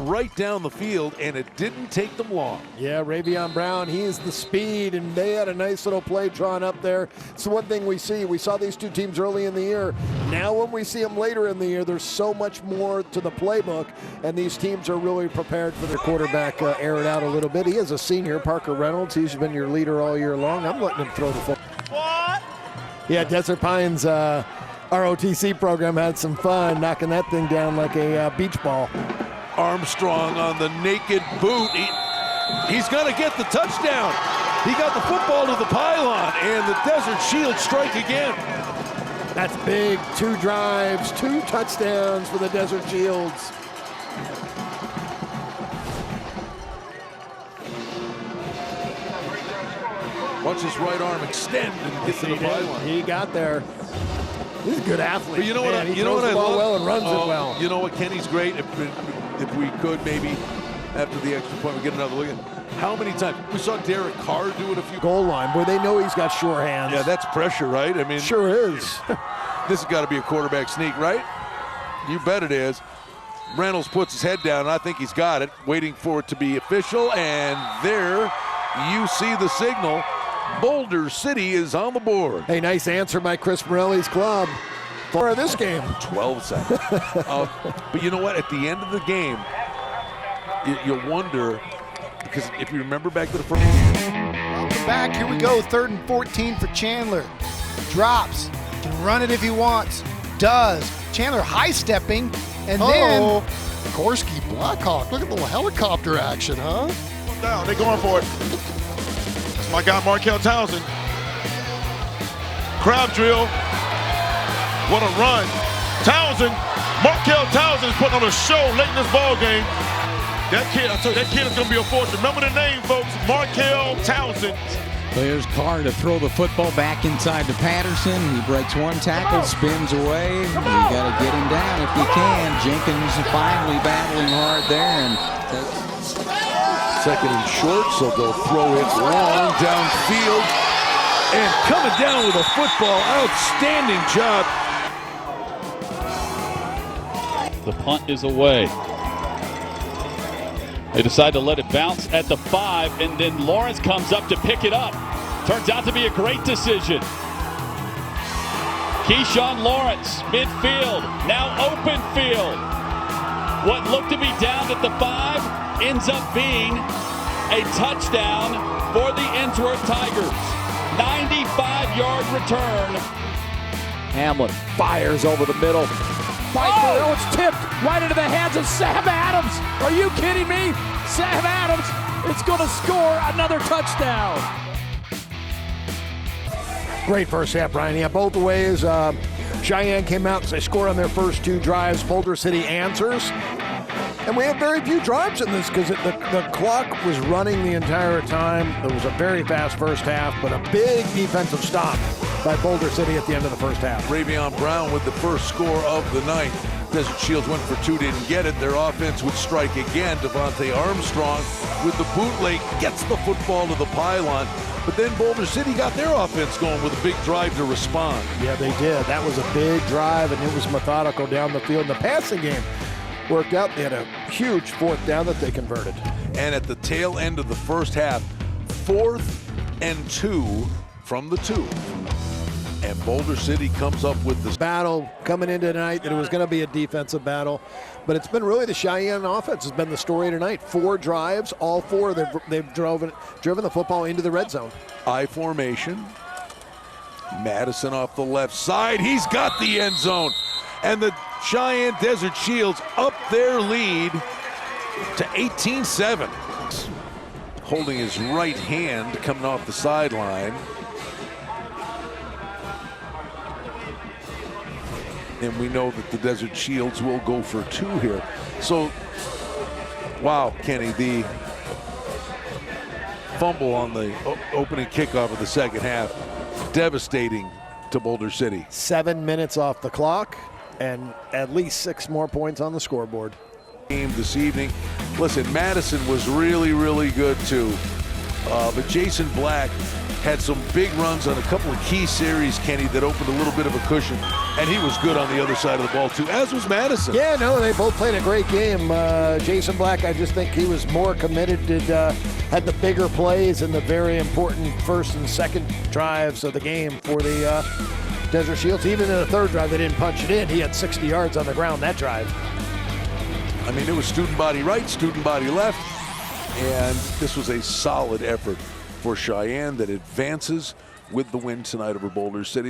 right down the field, and it didn't take them long. Yeah, Ravion Brown, he is the speed, and they had a nice little play drawn up there. It's the one thing we see. We saw these two teams early in the year. Now when we see them later in the year, there's so much more to the playbook, and these teams are really prepared for their quarterback air it out a little bit. He is a senior, Parker Reynolds. He's been your leader all year long. I'm letting him throw the football. What? Yeah, Desert Pines ROTC program had some fun knocking that thing down like a beach ball. Armstrong on the naked boot. He's going to get the touchdown. He got the football to the pylon, and the Desert Shield strike again. That's big. 2 drives, 2 touchdowns for the Desert Shields. Watch his right arm extend and get to the pylon. He got there. He's a good athlete. But you know what? Man, You know what I love? Well and runs it well. You know what? Kenny's great. If we could maybe after the extra point, we get another look at how many times we saw Derek Carr do it a few. Goal line where they know he's got sure hands. Yeah, that's pressure, right? I mean, sure is. This has got to be a quarterback sneak, right? You bet it is. Reynolds puts his head down, and I think he's got it, waiting for it to be official, and there you see the signal. Boulder City is on the board. Hey, nice answer by Chris Morelli's club for this game. 12 seconds. But you know what? At the end of the game, you wonder, because if you remember back to the first. Welcome back. Here we go. 3rd and 14 for Chandler. Drops. Can run it if he wants. Does. Chandler high-stepping. And then Korsky Blackhawk. Look at the little helicopter action, huh? Down. They're going for it. That's my guy, Markel Townsend. Crab drill. What a run. Townsend. Markel Townsend is putting on a show late in this ball game. That kid, I tell you, that kid is going to be a fortune. Remember the name, folks. Markel Townsend. There's Carr to throw the football back inside to Patterson. He breaks one tackle, spins away. You got to get him down if you can. Jenkins finally battling hard there. And 2nd and short, so they'll throw it long downfield. And coming down with a football, outstanding job. The punt is away. They decide to let it bounce at the 5, and then Lawrence comes up to pick it up. Turns out to be a great decision. Keyshawn Lawrence, midfield, now open field. What looked to be down at the 5 ends up being a touchdown for the Innsworth Tigers. 95-yard return. Hamlin fires over the middle. It's tipped right into the hands of Sam Adams. Are you kidding me? Sam Adams is going to score another touchdown. Great first half, Brian. Yeah, both ways. Cheyenne came out, they scored on their first 2 drives. Boulder City answers. And we had very few drives in this because the clock was running the entire time. It was a very fast first half, but a big defensive stop by Boulder City at the end of the first half. Ravion Brown with the first score of the night. Desert Shields went for 2, didn't get it. Their offense would strike again. Devontae Armstrong with the bootleg gets the football to the pylon. But then Boulder City got their offense going with a big drive to respond. Yeah, they did. That was a big drive, and it was methodical down the field. And the passing game worked out. They had a huge 4th down that they converted. And at the tail end of the first half, 4th and 2 from the 2. And Boulder City comes up with this battle coming into tonight that it was going to be a defensive battle. But it's been really the Cheyenne offense has been the story tonight. 4 drives, all 4 they've driven the football into the red zone. I formation. Madison off the left side. He's got the end zone. And the Cheyenne Desert Shields up their lead to 18-7. Holding his right hand coming off the sideline. And we know that the Desert Shields will go for 2 here. So, wow, Kenny, the fumble on the opening kickoff of the second half, devastating to Boulder City. 7 minutes off the clock and at least 6 more points on the scoreboard. Game this evening. Listen, Madison was really, really good too. But Jason Black had some big runs on a couple of key series, Kenny, that opened a little bit of a cushion, and he was good on the other side of the ball too, as was Madison. Yeah, no, they both played a great game. Jason Black, I just think he was more committed, had the bigger plays and the very important first and second drives of the game for the Desert Shields. Even in the third drive, they didn't punch it in. He had 60 yards on the ground that drive. I mean, it was student body right, student body left, and this was a solid effort for Cheyenne that advances with the win tonight over Boulder City.